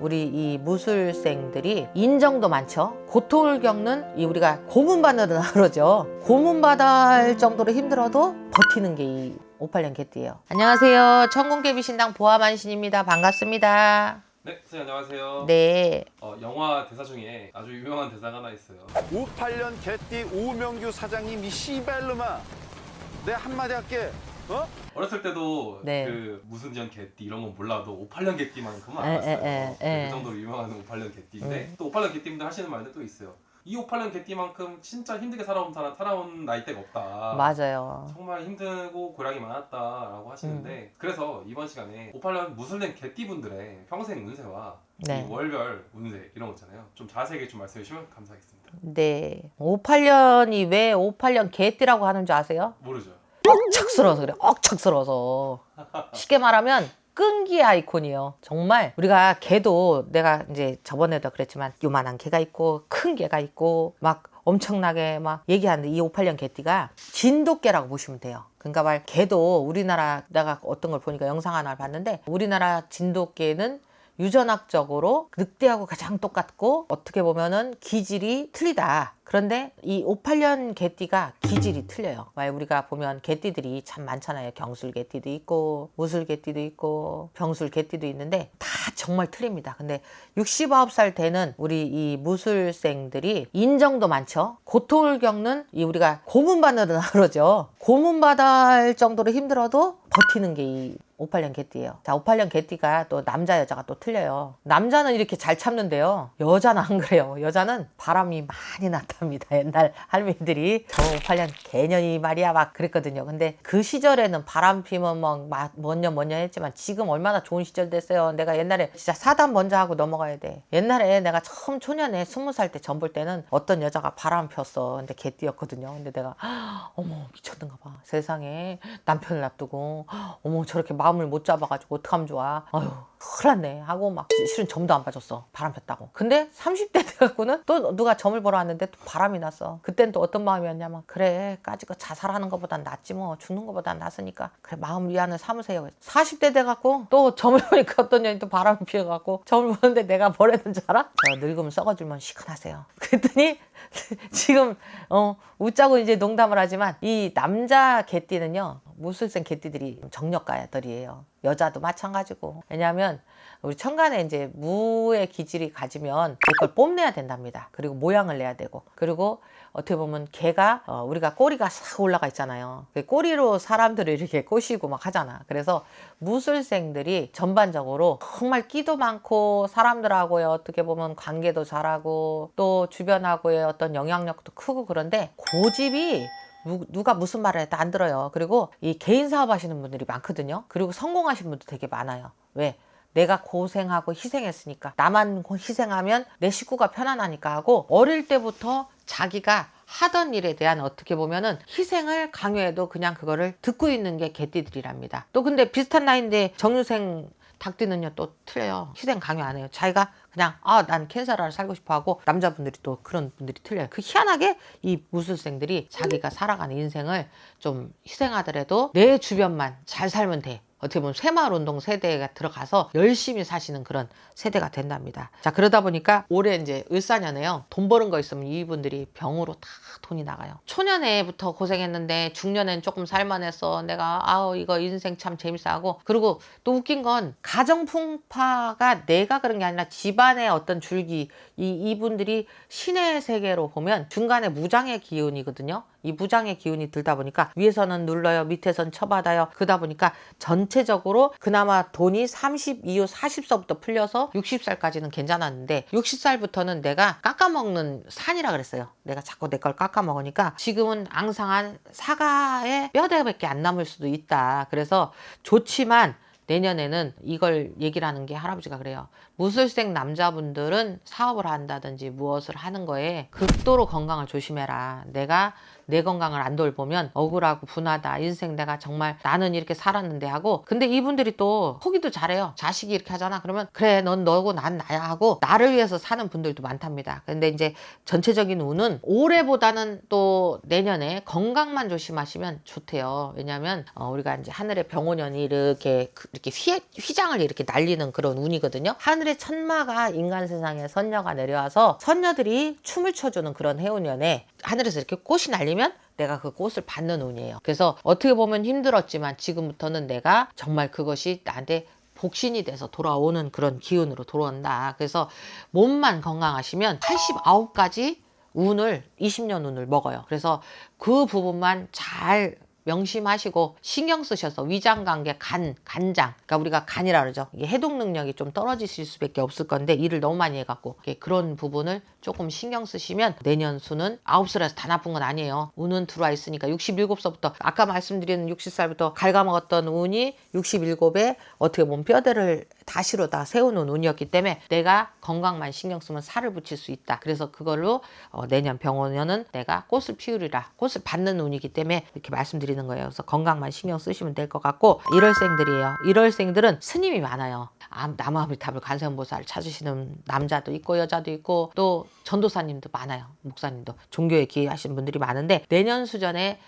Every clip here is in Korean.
우리 이 무술생들이 인정도 많죠. 고통을 겪는 이 우리가 고문받는 하루죠. 고문받을 정도로 힘들어도 버티는 게 이 582년 개띠예요. 안녕하세요. 천궁개비신당 보아만신입니다. 반갑습니다. 네, 선생님 안녕하세요. 네. 영화 대사 중에 아주 유명한 대사가 하나 있어요. 58년 개띠 오명규 사장님 이 씨발놈아, 내가 한마디 할게. 어렸을 때도 네. 그 무슨 년 개띠 이런 건 몰라도 58년 개띠만큼은 에, 알았어요. 에, 에. 그 정도로 유명한 58년 개띠인데 또 58년 개띠분들 하시는 말도 또 있어요. 이 58년 개띠만큼 진짜 힘들게 살아온 나이대가 없다. 맞아요. 정말 힘들고 고량이 많았다라고 하시는데 그래서 이번 시간에 58년 무술년 개띠분들의 평생 운세와 네. 이 월별 운세 이런 거 있잖아요. 좀 자세하게 좀 말씀해 주시면 감사하겠습니다. 네. 58년이 왜 58년 개띠라고 하는 줄 아세요? 모르죠. 억척스러워서 그래. 억척스러워서. 쉽게 말하면 끈기 아이콘이에요. 정말 우리가 개도 내가 이제 저번에도 그랬지만 요만한 개가 있고 큰 개가 있고 막 엄청나게 막 얘기하는데 이 58년 개띠가 진돗개라고 보시면 돼요. 그러니까 말 개도 우리나라 내가 어떤 걸 보니까 영상 하나 봤는데 우리나라 진돗개는 유전학적으로 늑대하고 가장 똑같고 어떻게 보면은 기질이 틀리다. 그런데 이 58년 개띠가 기질이 틀려요. 왜 우리가 보면 개띠들이 참 많잖아요. 경술 개띠도 있고 무술 개띠도 있고 병술 개띠도 있는데 다 정말 틀립니다. 근데 69살 되는 우리 이 무술생들이 인정도 많죠. 고통을 겪는 이 우리가 고문받는 하루죠. 고문받을 정도로 힘들어도 버티는 게 이 58년 개띠예요. 자, 58년 개띠가 또 남자 여자가 또 틀려요. 남자는 이렇게 잘 참는데요. 여자는 안 그래요. 여자는 바람이 많이 났답니다. 옛날 할머니들이 저 58년 개년이 말이야 막 그랬거든요. 근데 그 시절에는 바람 피면 막 뭐냐 했지만 지금 얼마나 좋은 시절 됐어요. 내가 옛날에 진짜 사담 먼저 하고 넘어가야 돼. 옛날에 내가 처음 초년에 20살 때 전 볼 때는 어떤 여자가 바람 폈어. 근데 개띠였거든요. 근데 내가 어머 미쳤는가 봐. 세상에 남편을 놔두고 어머 저렇게 마음을 못 잡아가지고 어떡하면 좋아. 아유 큰일 났네 하고 막 실은 점도 안 빠졌어. 바람 폈다고. 근데 30대 돼갖고는 또 누가 점을 보러 왔는데 또 바람이 났어. 그땐 또 어떤 마음이었냐면 그래 까짓거 자살하는 것보단 낫지 뭐. 죽는 것보단 낫으니까 그래 마음 위안을 삼으세요. 40대 돼갖고 또 점을 보니까 어떤 년이 또 바람이 피어갖고 점을 보는데 내가 뭐라는 줄 알아? 늙으면 썩어줄면 시큰하세요. 그랬더니 지금 웃자고 이제 농담을 하지만 이 남자 개띠는요 무술생 개띠들이 정력가들이에요. 여자도 마찬가지고. 왜냐하면 우리 천간에 이제 무의 기질이 가지면 그걸 뽐내야 된답니다. 그리고 모양을 내야 되고. 그리고 어떻게 보면 개가 우리가 꼬리가 싹 올라가 있잖아요. 그 꼬리로 사람들을 이렇게 꼬시고 막 하잖아. 그래서 무술생들이 전반적으로 정말 끼도 많고 사람들하고의 어떻게 보면 관계도 잘하고 또 주변하고의 어떤 영향력도 크고 그런데 고집이 누가 무슨 말을 해도 안 들어요. 그리고 이 개인 사업 하시는 분들이 많거든요. 그리고 성공하신 분도 되게 많아요. 왜? 내가 고생하고 희생했으니까. 나만 희생하면 내 식구가 편안하니까 하고 어릴 때부터 자기가 하던 일에 대한 어떻게 보면은 희생을 강요해도 그냥 그거를 듣고 있는 게 개띠들이랍니다. 또 근데 비슷한 나이인데 정유생 닭띠는요 또 틀려요. 희생 강요 안 해요. 자기가 그냥 난 캔사라를 살고 싶어 하고 남자분들이 또 그런 분들이 틀려요. 그 희한하게 이 무술생들이 자기가 살아가는 인생을 좀 희생하더라도 내 주변만 잘 살면 돼. 어떻게 보면 새마을운동 세대가 들어가서 열심히 사시는 그런 세대가 된답니다. 자, 그러다 보니까 올해 이제 을사년에요. 돈 버는 거 있으면 이분들이 병으로 다 돈이 나가요. 초년에부터 고생했는데 중년엔 조금 살만했어. 내가 이거 인생 참 재밌어 하고. 그리고 또 웃긴 건 가정풍파가 내가 그런 게 아니라 집안의 어떤 줄기 이분들이 신의 세계로 보면 중간에 무장의 기운이거든요. 이 무장의 기운이 들다 보니까 위에서는 눌러요. 밑에서는 쳐받아요. 그러다 보니까 전체적으로 그나마 돈이 30 이후 40서부터 풀려서 60살까지는 괜찮았는데 60살부터는 내가 깎아먹는 산이라 그랬어요. 내가 자꾸 내 걸 깎아먹으니까 지금은 앙상한 사과의 뼈대밖에 안 남을 수도 있다. 그래서 좋지만 내년에는 이걸 얘기를 하는 게 할아버지가 그래요. 무술생 남자분들은 사업을 한다든지 무엇을 하는 거에 극도로 건강을 조심해라. 내가 내 건강을 안 돌보면 억울하고 분하다. 인생 내가 정말 나는 이렇게 살았는데 하고. 근데 이분들이 또 포기도 잘해요. 자식이 이렇게 하잖아. 그러면 그래 넌 너고 난 나야 하고 나를 위해서 사는 분들도 많답니다. 근데 이제 전체적인 운은 올해보다는 또 내년에 건강만 조심하시면 좋대요. 왜냐하면 우리가 이제 하늘에 병오년이 이렇게 이렇게 휘장을 이렇게 날리는 그런 운이거든요. 하늘의 천마가 인간 세상에 선녀가 내려와서 선녀들이 춤을 춰주는 그런 해운년에 하늘에서 이렇게 꽃이 날리면 내가 그 꽃을 받는 운이에요. 그래서 어떻게 보면 힘들었지만 지금부터는 내가 정말 그것이 나한테 복신이 돼서 돌아오는 그런 기운으로 돌아온다. 그래서 몸만 건강하시면 89가지 운을 20년 운을 먹어요. 그래서 그 부분만 잘 명심하시고 신경 쓰셔서 위장관계, 간장, 그러니까 우리가 간이라 그러죠. 이게 해독 능력이 좀 떨어지실 수밖에 없을 건데 일을 너무 많이 해갖고 그런 부분을 조금 신경 쓰시면 내년 수는 9살에서 다 나쁜 건 아니에요. 운은 들어와 있으니까 67살부터 아까 말씀드린 60살부터 갉아먹었던 운이 67에 어떻게 보면 뼈대를 다시로 다 세우는 운이었기 때문에 내가 건강만 신경 쓰면 살을 붙일 수 있다. 그래서 그걸로 내년 병원에는 내가 꽃을 피우리라. 꽃을 받는 운이기 때문에 이렇게 말씀드리는 거예요. 그래서 건강만 신경 쓰시면 될 것 같고 1월생들이에요. 1월생들은 스님이 많아요. 남아미탑을 관세음보살 찾으시는 남자도 있고 여자도 있고 또 전도사님도 많아요. 목사님도 종교에 기여하시는 분들이 많은데 내년 수전에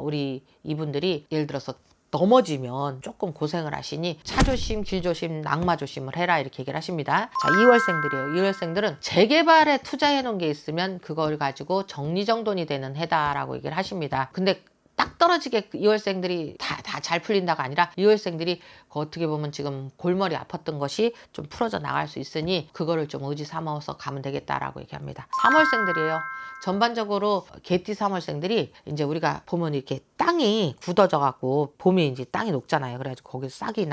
우리 이분들이 예를 들어서 넘어지면 조금 고생을 하시니 차 조심, 길 조심, 낙마 조심을 해라 이렇게 얘기를 하십니다. 자, 2월생들이에요. 2월생들은 재개발에 투자해 놓은 게 있으면 그걸 가지고 정리정돈이 되는 해다라고 얘기를 하십니다. 근데 딱 떨어지게 2월생들이 다 잘 풀린다가 아니라 2월생들이 어떻게 보면 지금 골머리 아팠던 것이 좀 풀어져 나갈 수 있으니 그거를 좀 의지 삼아서 가면 되겠다라고 얘기합니다. 3월생들이에요. 전반적으로 개띠 3월생들이 이제 우리가 보면 이렇게 땅이 굳어져 갖고 봄에 이제 땅이 녹잖아요. 그래가지고 거기서 싹이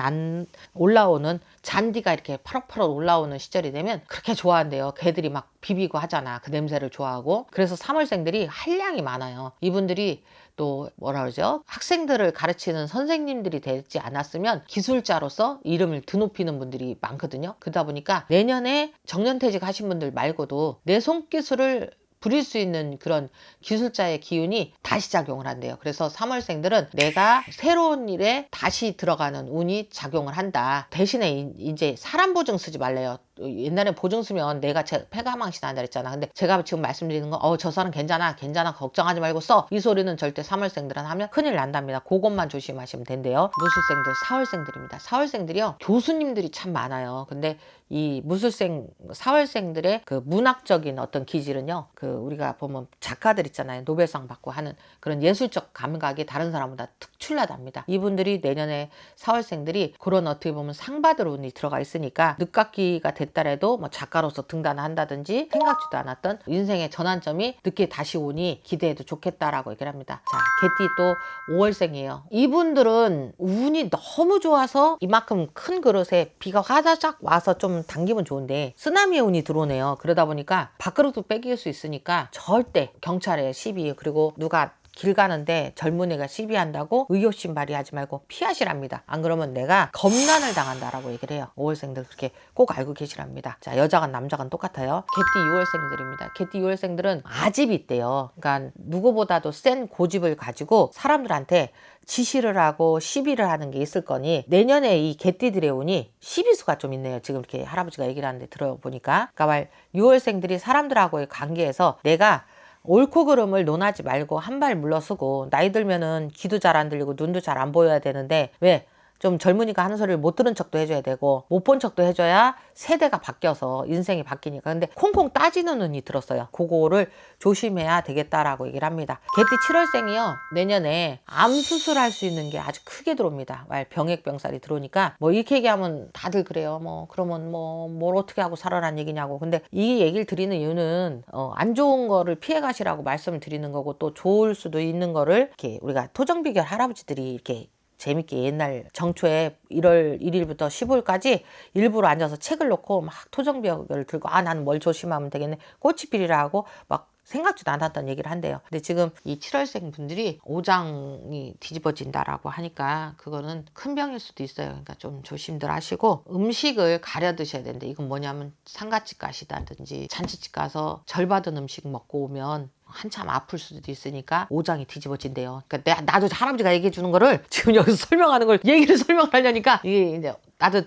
올라오는 잔디가 이렇게 파럭파럭 올라오는 시절이 되면 그렇게 좋아한대요. 개들이 막 비비고 하잖아. 그 냄새를 좋아하고. 그래서 3월생들이 한량이 많아요. 이분들이 또 뭐라 그러죠? 학생들을 가르치는 선생님들이 되지 않았으면 기술자로서 이름을 드높이는 분들이 많거든요. 그러다 보니까 내년에 정년퇴직 하신 분들 말고도 내 손기술을 부릴 수 있는 그런 기술자의 기운이 다시 작용을 한대요. 그래서 3월생들은 내가 새로운 일에 다시 들어가는 운이 작용을 한다. 대신에 이제 사람 보증 쓰지 말래요. 옛날에 보증 쓰면 내가 폐가망신 한다 그랬잖아. 근데 제가 지금 말씀드리는 건 저 사람 괜찮아 걱정하지 말고 써. 이 소리는 절대 3월생들은 하면 큰일 난답니다. 그것만 조심하시면 된대요. 무술생들 4월생들입니다. 4월생들이요. 교수님들이 참 많아요. 근데 이 무술생 4월생들의 그 문학적인 어떤 기질은요. 그 우리가 보면 작가들 있잖아요. 노벨상 받고 하는 그런 예술적 감각이 다른 사람보다 특출나답니다. 이분들이 내년에 4월생들이 그런 어떻게 보면 상 받을 운이 들어가 있으니까 늦깎이가 됐더라도 뭐 작가로서 등단한다든지 생각지도 않았던 인생의 전환점이 늦게 다시 오니 기대해도 좋겠다라고 얘기를 합니다. 자, 개띠 또 5월생이에요. 이분들은 운이 너무 좋아서 이만큼 큰 그릇에 비가 화자작 와서 좀 당기면 좋은데 쓰나미의 운이 들어오네요. 그러다 보니까 밥그릇도 뺏길 수 있으니까 절대 경찰에 시비 그리고 누가 길 가는데 젊은 애가 시비한다고 의욕심 발휘하지 말고 피하시랍니다. 안 그러면 내가 검난을 당한다라고 얘기를 해요. 5월생들 그렇게 꼭 알고 계시랍니다. 자, 여자건 남자건 똑같아요. 개띠 6월생들입니다. 개띠 6월생들은 아집이 있대요. 그러니까 누구보다도 센 고집을 가지고 사람들한테 지시를 하고 시비를 하는 게 있을 거니 내년에 이 개띠들의 운이 시비수가 좀 있네요. 지금 이렇게 할아버지가 얘기를 하는데 들어보니까 그러니까 6월생들이 사람들하고의 관계에서 내가 옳고 그름을 논하지 말고 한 발 물러서고 나이 들면은 귀도 잘 안 들리고 눈도 잘 안 보여야 되는데 왜? 좀 젊으니까 하는 소리를 못 들은 척도 해줘야 되고 못 본 척도 해줘야 세대가 바뀌어서 인생이 바뀌니까 근데 콩콩 따지는 운이 들었어요. 그거를 조심해야 되겠다라고 얘기를 합니다. 개띠 7월생이요. 내년에 암 수술할 수 있는 게 아주 크게 들어옵니다. 병액병살이 들어오니까 뭐 이렇게 얘기하면 다들 그래요. 뭐 그러면 뭐 뭘 어떻게 하고 살아란 얘기냐고. 근데 이 얘기를 드리는 이유는 안 좋은 거를 피해 가시라고 말씀을 드리는 거고 또 좋을 수도 있는 거를 이렇게 우리가 토정비결 할아버지들이 이렇게 재밌게 옛날 정초에 1월 1일부터 15일까지 일부러 앉아서 책을 놓고 막 토정비결을 들고 나는 뭘 조심하면 되겠네 꽃이필이라 하고 막 생각지도 않았던 얘기를 한대요. 근데 지금 이 7월생 분들이 오장이 뒤집어진다라고 하니까 그거는 큰 병일 수도 있어요. 그러니까 좀 조심들 하시고 음식을 가려 드셔야 되는데 이건 뭐냐면 상가집 가시다든지 잔치집 가서 절 받은 음식 먹고 오면 한참 아플 수도 있으니까 오장이 뒤집어진대요. 그러니까 나도 할아버지가 얘기해 주는 거를 지금 여기서 설명하는 걸 얘기를 설명하려니까 이게 이제 나도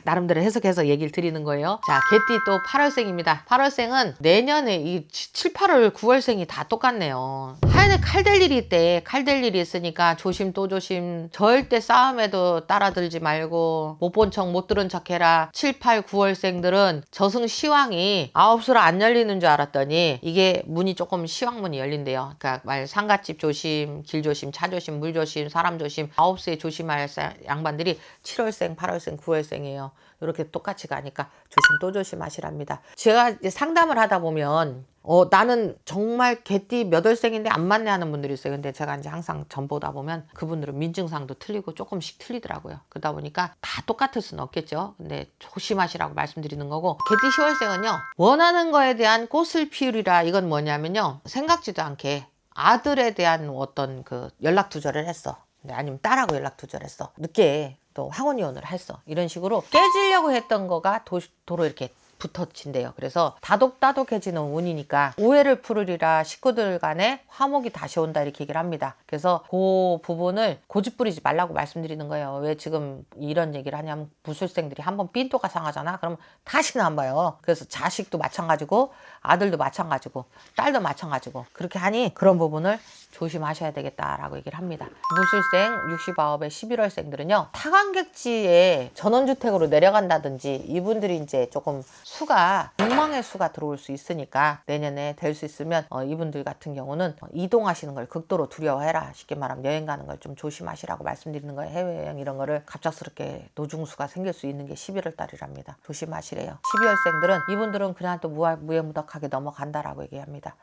나름대로 해석해서 얘기를 드리는 거예요. 자, 개띠 또 8월생입니다. 8월생은 내년에 이 7, 8월, 9월생이 다 똑같네요. 하얀에 칼 댈 일이 있대. 칼 댈 일이 있으니까 조심 또 조심. 절대 싸움에도 따라들지 말고 못 본 척 못 들은 척 해라. 7, 8, 9월생들은 저승 시황이 9시로 안 열리는 줄 알았더니 이게 문이 조금 시황문이 열린대요. 그러니까 말 상갓집 조심, 길 조심, 차 조심, 물 조심, 사람 조심. 9시에 조심할 양반들이 7월생, 8월생, 9월생이에요. 이렇게 똑같이 가니까 조심 또 조심하시랍니다. 제가 이제 상담을 하다 보면 나는 정말 개띠 몇 월생인데 안 맞네 하는 분들이 있어요. 근데 제가 이제 항상 전 보다 보면 그분들은 민증상도 틀리고 조금씩 틀리더라고요. 그러다 보니까 다 똑같을 수는 없겠죠. 근데 조심하시라고 말씀드리는 거고, 개띠 10월생은요 원하는 거에 대한 꽃을 피우리라. 이건 뭐냐면요, 생각지도 않게 아들에 대한 어떤 그 연락 두절을 했어. 아니면 딸하고 연락 두절했어. 늦게 또 황혼 이혼을 했어. 이런 식으로 깨지려고 했던 거가 도로 이렇게 붙어진대요. 그래서 다독다독해지는 운이니까 오해를 풀으리라. 식구들 간에 화목이 다시 온다, 이렇게 얘기를 합니다. 그래서 그 부분을 고집부리지 말라고 말씀드리는 거예요. 왜 지금 이런 얘기를 하냐면, 무술생들이 한번 삔또가 상하잖아. 그럼 다시는 안 봐요. 그래서 자식도 마찬가지고 아들도 마찬가지고 딸도 마찬가지고 그렇게 하니 그런 부분을 조심하셔야 되겠다라고 얘기를 합니다. 무술생 69의 11월생들은요 타관객지에 전원주택으로 내려간다든지, 이분들이 이제 조금 수가 엉망의 수가 들어올 수 있으니까 내년에 될 수 있으면 이분들 같은 경우는 이동하시는 걸 극도로 두려워해라. 쉽게 말하면 여행 가는 걸 좀 조심하시라고 말씀드리는 거예요. 해외여행 이런 거를 갑작스럽게 노중수가 생길 수 있는 게 11월 달이랍니다. 조심하시래요. 12월생들은 이분들은 그냥 또 무해무덕하게 넘어간다라고 얘기합니다.